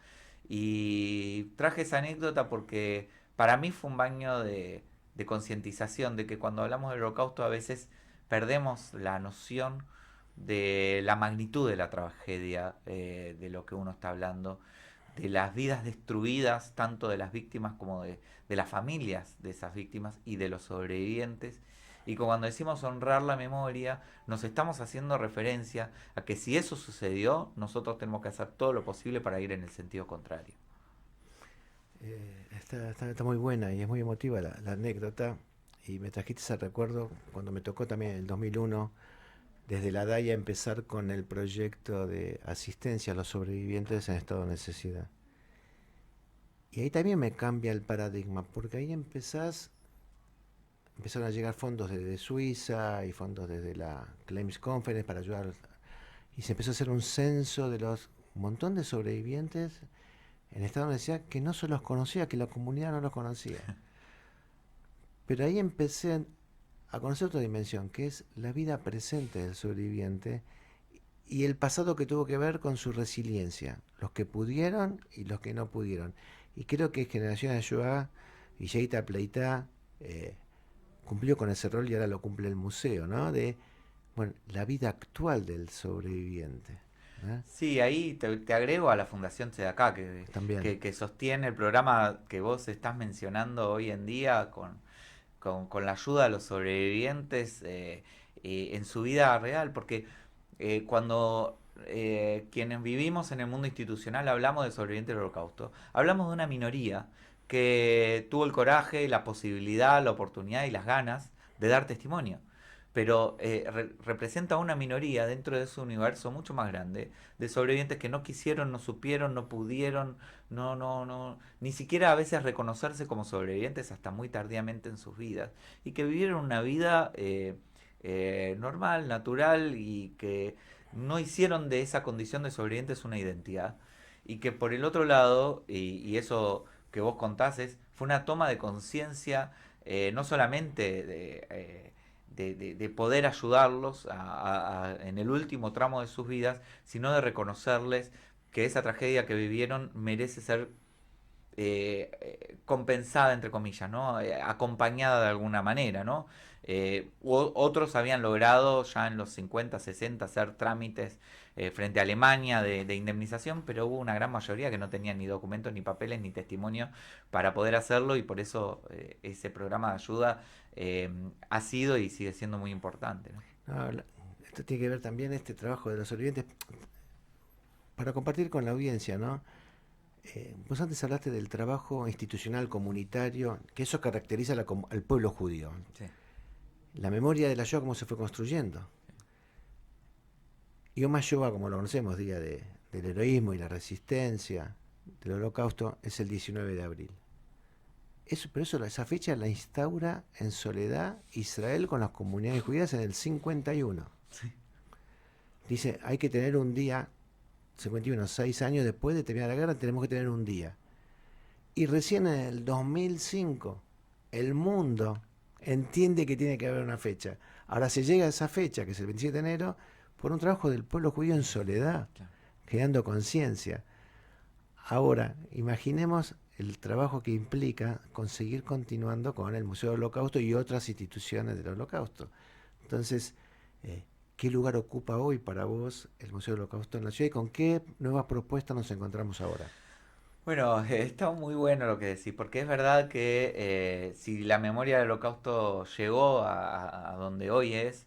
Y traje esa anécdota porque para mí fue un baño de concientización de que cuando hablamos del holocausto a veces perdemos la noción de la magnitud de la tragedia, de lo que uno está hablando, de las vidas destruidas, tanto de las víctimas como de las familias de esas víctimas y de los sobrevivientes. Y cuando decimos honrar la memoria, nos estamos haciendo referencia a que si eso sucedió, nosotros tenemos que hacer todo lo posible para ir en el sentido contrario. Está muy buena y es muy emotiva la anécdota. Y me trajiste ese recuerdo cuando me tocó también en el 2001, desde la DAIA, empezar con el proyecto de asistencia a los sobrevivientes en estado de necesidad. Y ahí también me cambia el paradigma, porque ahí empezaron a llegar fondos desde Suiza y fondos desde la Claims Conference para ayudar. Y se empezó a hacer un censo de los un montón de sobrevivientes en estado de necesidad que no se los conocía, que la comunidad no los conocía. Pero ahí empecé a conocer otra dimensión, que es la vida presente del sobreviviente y el pasado que tuvo que ver con su resiliencia, los que pudieron y los que no pudieron. Y creo que Generación de Shoah y Yeita Pleitá cumplió con ese rol y ahora lo cumple el museo, ¿no? De, bueno, la vida actual del sobreviviente, Sí, ahí te agrego a la Fundación Tzedakah, También. que sostiene el programa que vos estás mencionando hoy en día con la ayuda a los sobrevivientes en su vida real, porque cuando quienes vivimos en el mundo institucional hablamos de sobrevivientes del Holocausto, hablamos de una minoría que tuvo el coraje, la posibilidad, la oportunidad y las ganas de dar testimonio. Pero representa una minoría dentro de ese universo mucho más grande de sobrevivientes que no quisieron, no supieron, no pudieron, ni siquiera a veces reconocerse como sobrevivientes hasta muy tardíamente en sus vidas y que vivieron una vida normal, natural y que no hicieron de esa condición de sobrevivientes una identidad y que por el otro lado, y eso que vos contás fue una toma de conciencia no solamente de poder ayudarlos en el último tramo de sus vidas, sino de reconocerles que esa tragedia que vivieron merece ser compensada, entre comillas, ¿no? Acompañada de alguna manera, ¿no? Otros habían logrado ya en los 50, 60 hacer trámites frente a Alemania de indemnización, pero hubo una gran mayoría que no tenían ni documentos, ni papeles, ni testimonio para poder hacerlo y por eso ese programa de ayuda ha sido y sigue siendo muy importante, ¿no? Esto tiene que ver también este trabajo de los sobrevivientes para compartir con la audiencia, ¿no? Vos antes hablaste del trabajo institucional comunitario, que eso caracteriza al pueblo judío. Sí. La memoria de la Shoah, cómo se fue construyendo. Yom HaShoah, como lo conocemos, día del heroísmo y la resistencia del Holocausto, es el 19 de abril. Esa fecha la instaura en soledad Israel con las comunidades judías en el 51. Sí. Dice, hay que tener un día, 51, 6 años después de terminar la guerra, tenemos que tener un día. Y recién en el 2005, el mundo entiende que tiene que haber una fecha. Ahora se llega a esa fecha, que es el 27 de enero, por un trabajo del pueblo judío en soledad, Claro. creando conciencia. Ahora, imaginemos el trabajo que implica conseguir continuando con el Museo del Holocausto y otras instituciones del Holocausto. Entonces, ¿qué lugar ocupa hoy para vos el Museo del Holocausto en la ciudad y con qué nuevas propuestas nos encontramos ahora? Bueno, está muy bueno lo que decís, porque es verdad que si la memoria del Holocausto llegó a donde hoy es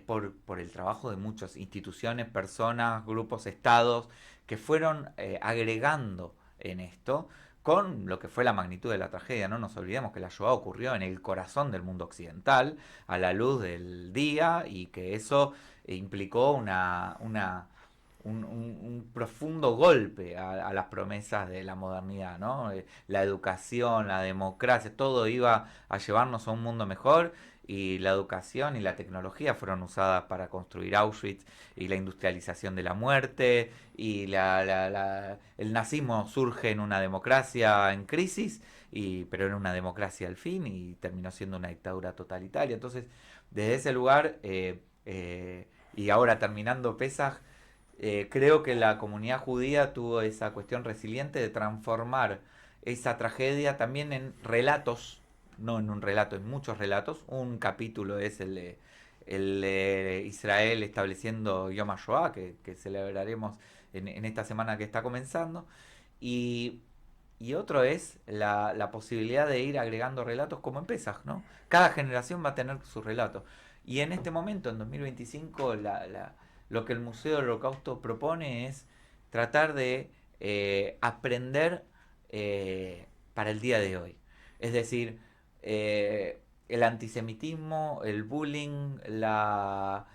por el trabajo de muchas instituciones, personas, grupos, estados, que fueron agregando en esto con lo que fue la magnitud de la tragedia. No nos olvidemos que la Shoah ocurrió en el corazón del mundo occidental, a la luz del día, y que eso implicó un profundo golpe a las promesas de la modernidad, ¿no? La educación, la democracia, todo iba a llevarnos a un mundo mejor y la educación y la tecnología fueron usadas para construir Auschwitz y la industrialización de la muerte y el nazismo surge en una democracia en crisis, pero era una democracia al fin y terminó siendo una dictadura totalitaria. Entonces, desde ese lugar, y ahora terminando Pesaj, creo que la comunidad judía tuvo esa cuestión resiliente de transformar esa tragedia también en relatos, no en un relato, en muchos relatos. Un capítulo es el de Israel estableciendo Yom HaShoah, que celebraremos en esta semana que está comenzando. Y otro es la posibilidad de ir agregando relatos como en Pesaj, ¿no? Cada generación va a tener su relato. Y en este momento, en 2025, lo que el Museo del Holocausto propone es tratar de aprender para el día de hoy. Es decir, el antisemitismo, el bullying, la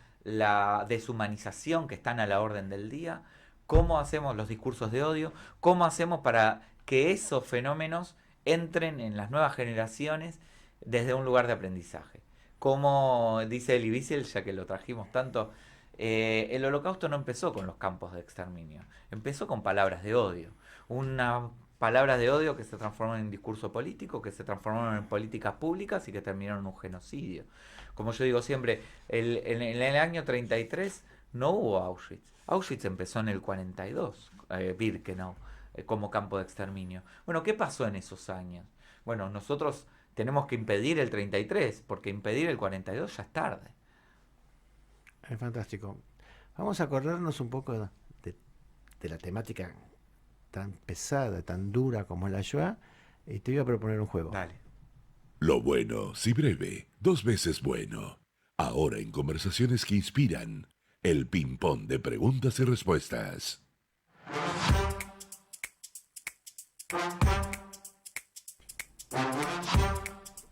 deshumanización que están a la orden del día, cómo hacemos los discursos de odio, cómo hacemos para que esos fenómenos entren en las nuevas generaciones desde un lugar de aprendizaje. Como dice Elie Wiesel, ya que lo trajimos tanto, el Holocausto no empezó con los campos de exterminio, empezó con palabras de odio. Unas palabras de odio que se transformaron en discurso político, que se transformaron en políticas públicas y que terminaron en un genocidio. Como yo digo siempre, en el año 33 no hubo Auschwitz. Auschwitz empezó en el 42, Birkenau, como campo de exterminio. Bueno, ¿qué pasó en esos años? Bueno, nosotros tenemos que impedir el 33, porque impedir el 42 ya es tarde. Es fantástico. Vamos a acordarnos un poco de la temática tan pesada, tan dura como es la Shoah, y te voy a proponer un juego. Dale. Lo bueno, si breve, 2 veces bueno. Ahora en Conversaciones que Inspiran, el ping-pong de preguntas y respuestas.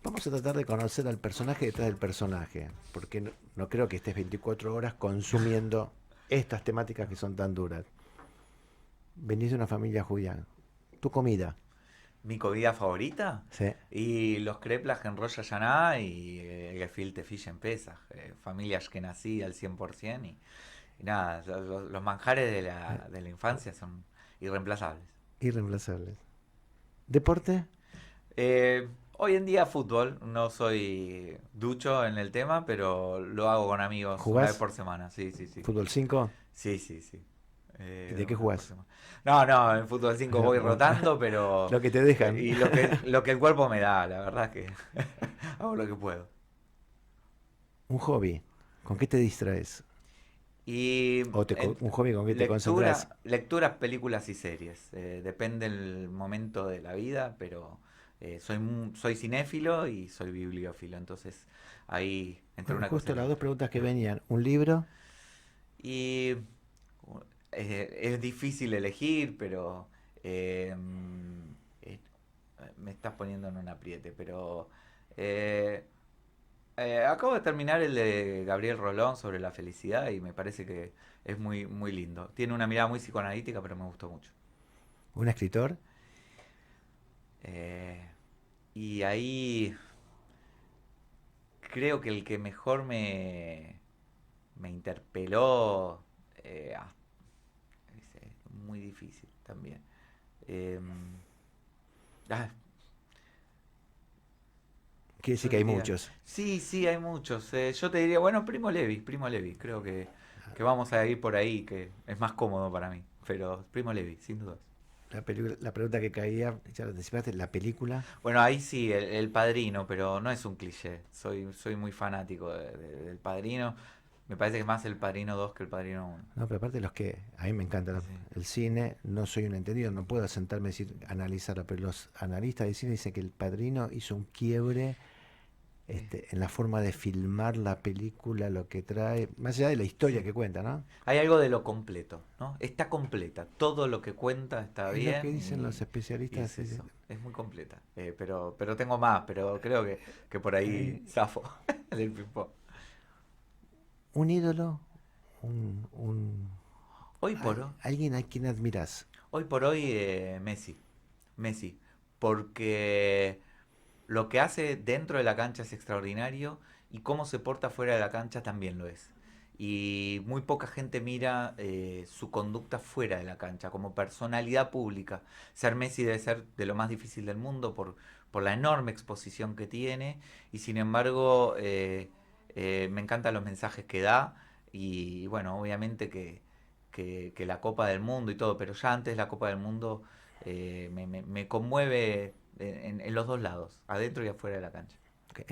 Vamos a tratar de conocer al personaje detrás del personaje, porque no creo que estés 24 horas consumiendo estas temáticas que son tan duras. Venís de una familia judía. ¿Tu comida? ¿Mi comida favorita? Sí. Y los kreplas en Rosh Hashanah y el gefilte fish en Pesach. Familia ashkenazí al 100%. Y nada, los manjares de la infancia son irreemplazables. Irreemplazables. ¿Deporte? Hoy en día fútbol, no soy ducho en el tema, pero lo hago con amigos ¿Jugás? una vez por semana. Sí, sí, sí. ¿Fútbol 5? Sí, sí, sí. ¿Y de qué una vez jugás? por semana. No, en fútbol 5 voy rotando, pero... Lo que te dejan. Y lo que el cuerpo me da, la verdad que hago lo que puedo. Un hobby. ¿Con qué te distraes? Y Un hobby con qué te concentras. lecturas, películas y series. Depende el momento de la vida, pero soy cinéfilo y soy bibliófilo, entonces ahí entre una Justo cosa y la las dos preguntas que venían. ¿Un libro? Y es difícil elegir, pero me estás poniendo en un apriete, pero acabo de terminar el de Gabriel Rolón sobre la felicidad y me parece que es muy, muy lindo. Tiene una mirada muy psicoanalítica, pero me gustó mucho. ¿Un escritor? Y ahí creo que el que mejor me interpeló, es muy difícil también. Eh, ah, Quiere decir yo que hay diría- muchos. Sí, hay muchos. Yo te diría, bueno, Primo Levi, creo que vamos a ir por ahí, que es más cómodo para mí. Pero Primo Levi, sin duda. La pregunta que caía, ya lo anticipaste, la película. Bueno, ahí sí, el Padrino, pero no es un cliché. Soy muy fanático del Padrino. Me parece que es más el Padrino 2 que el Padrino 1. No, pero aparte los que, a mí me encanta Sí. el cine, no soy un entendido, no puedo sentarme y decir, analizarlo, pero los analistas de cine dicen que El Padrino hizo un quiebre en la forma de filmar la película, lo que trae, más allá de la historia Sí. que cuenta, ¿no? Hay algo de lo completo, ¿no? Está completa. Todo lo que cuenta está Es bien. lo que dicen los y especialistas. es eso. Es muy completa. Pero tengo más, pero creo que por ahí zafo del ping-pong. Un ídolo, un Hoy por hoy. alguien a quien admiras. Hoy por hoy, Messi, porque lo que hace dentro de la cancha es extraordinario y cómo se porta fuera de la cancha también lo es. Y muy poca gente mira su conducta fuera de la cancha, como personalidad pública. Ser Messi debe ser de lo más difícil del mundo por la enorme exposición que tiene y sin embargo me encantan los mensajes que da y bueno, obviamente que la Copa del Mundo y todo, pero ya antes la Copa del Mundo me conmueve en los dos lados, adentro y afuera de la cancha.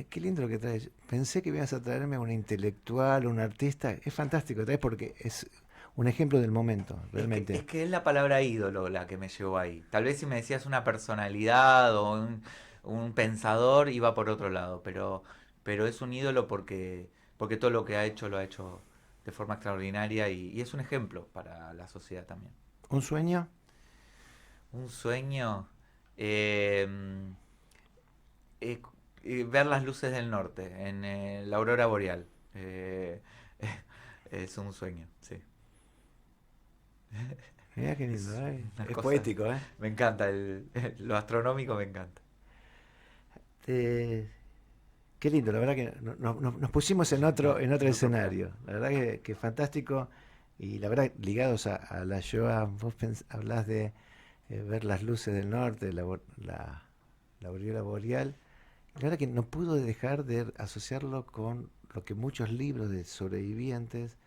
Qué lindo lo que traes. Pensé que ibas a traerme a un intelectual, un artista. Es fantástico, traes porque es un ejemplo del momento, realmente. Es que es la palabra ídolo la que me llevó ahí. Tal vez si me decías una personalidad o un pensador iba por otro lado, pero es un ídolo porque todo lo que ha hecho lo ha hecho de forma extraordinaria y es un ejemplo para la sociedad también. ¿Un sueño? Un sueño, eh, ver las luces del norte en la aurora boreal. Es un sueño, sí. Mirá qué lindo, ¿eh? una Es cosa- poético, ¿eh? Me encanta, lo astronómico me encanta. Qué lindo, la verdad que nos pusimos en otro escenario. La verdad que fantástico. Y la verdad, ligados a la Shoah, vos hablás de ver las luces del norte, la aurora boreal. La verdad que no pudo dejar de asociarlo con lo que muchos libros de sobrevivientes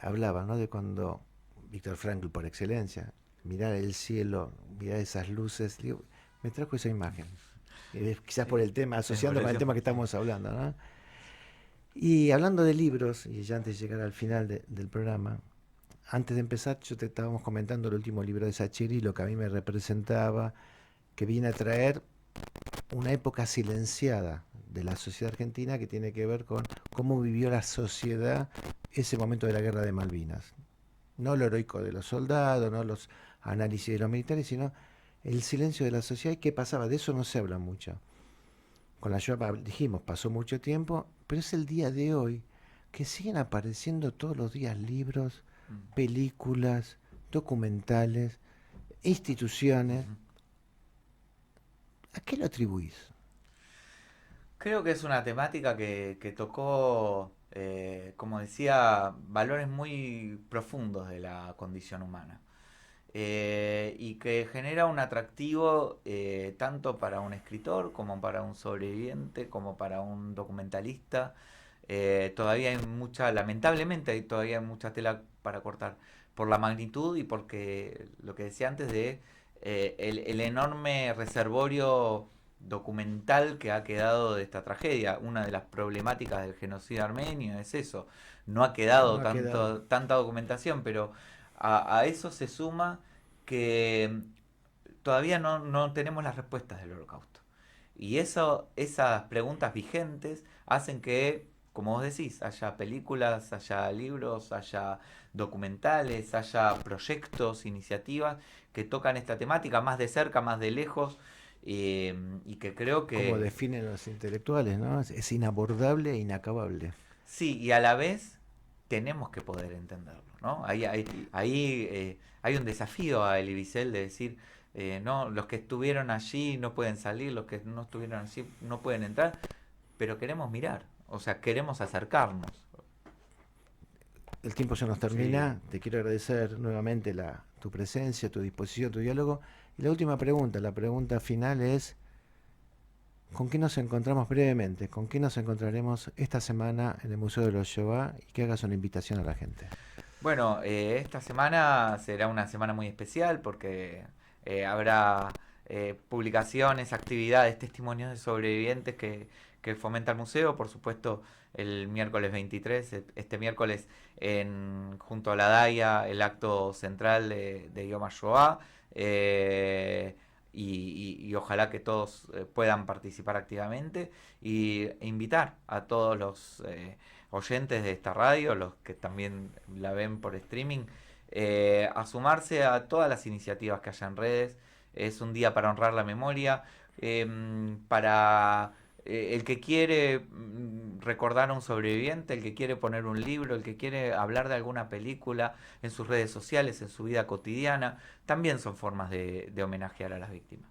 hablaban, ¿no? De cuando Víctor Frankl, por excelencia, mirar el cielo, mirar esas luces, digo, me trajo esa imagen. Quizás por el tema, asociando con el tema que estamos hablando, ¿no? Y hablando de libros, y ya antes de llegar al final del programa, antes de empezar, yo te estábamos comentando el último libro de Sacheri, lo que a mí me representaba, que viene a traer una época silenciada de la sociedad argentina que tiene que ver con cómo vivió la sociedad ese momento de la guerra de Malvinas. No lo heroico de los soldados, no los análisis de los militares, sino el silencio de la sociedad y qué pasaba. De eso no se habla mucho. Con la Shoah dijimos, pasó mucho tiempo, pero es el día de hoy que siguen apareciendo todos los días libros, películas, documentales, instituciones. ¿A qué lo atribuís? Creo que es una temática que tocó, como decía, valores muy profundos de la condición humana. Y que genera un atractivo tanto para un escritor como para un sobreviviente, como para un documentalista. Todavía hay mucha, lamentablemente, todavía hay mucha tela para cortar por la magnitud y porque lo que decía antes de el enorme reservorio documental que ha quedado de esta tragedia. Una de las problemáticas del genocidio armenio es eso. No ha quedado No ha quedado. tanta documentación, pero a eso se suma que todavía no tenemos las respuestas del holocausto. Y esas preguntas vigentes hacen que, como vos decís, haya películas, haya libros, haya documentales, haya proyectos, iniciativas que tocan esta temática más de cerca, más de lejos, y que creo Como que definen los intelectuales, ¿no? Es inabordable e inacabable. sí, y a la vez tenemos que poder entenderlo, ¿no? Hay un desafío a Elie Wiesel de decir, no, los que estuvieron allí no pueden salir, los que no estuvieron allí no pueden entrar, pero queremos mirar, o sea, queremos acercarnos. El tiempo ya nos Sí. termina. Te quiero agradecer nuevamente tu presencia, tu disposición, tu diálogo. Y la última pregunta, la pregunta final es, ¿con qué nos encontramos brevemente? ¿Con qué nos encontraremos esta semana en el Museo de los Shoah? Y que hagas una invitación a la gente. Bueno, esta semana será una semana muy especial porque habrá publicaciones, actividades, testimonios de sobrevivientes que fomenta el museo. Por supuesto, el miércoles 23, este miércoles, junto a la DAIA, el acto central de Yom HaShoah. Y ojalá que todos puedan participar activamente e invitar a todos los oyentes de esta radio, los que también la ven por streaming, a sumarse a todas las iniciativas que haya en redes. Es un día para honrar la memoria, para el que quiere recordar a un sobreviviente, el que quiere poner un libro, el que quiere hablar de alguna película en sus redes sociales, en su vida cotidiana, también son formas de homenajear a las víctimas.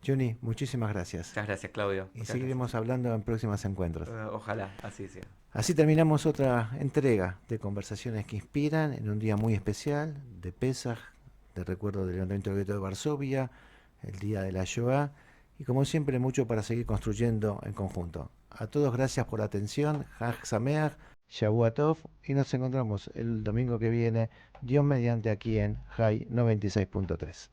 Johnny, muchísimas gracias. Muchas gracias, Claudio. Y Muchas seguiremos hablando en próximos encuentros. gracias. Ojalá, así sea. Así terminamos otra entrega de Conversaciones que Inspiran en un día muy especial de Pesaj, de recuerdo del levantamiento del gueto de Varsovia, el día de la Shoah, y como siempre mucho para seguir construyendo en conjunto. A todos gracias por la atención, Hag Sameach, Shavua Tov, y nos encontramos el domingo que viene, Dios mediante, aquí en High 96.3.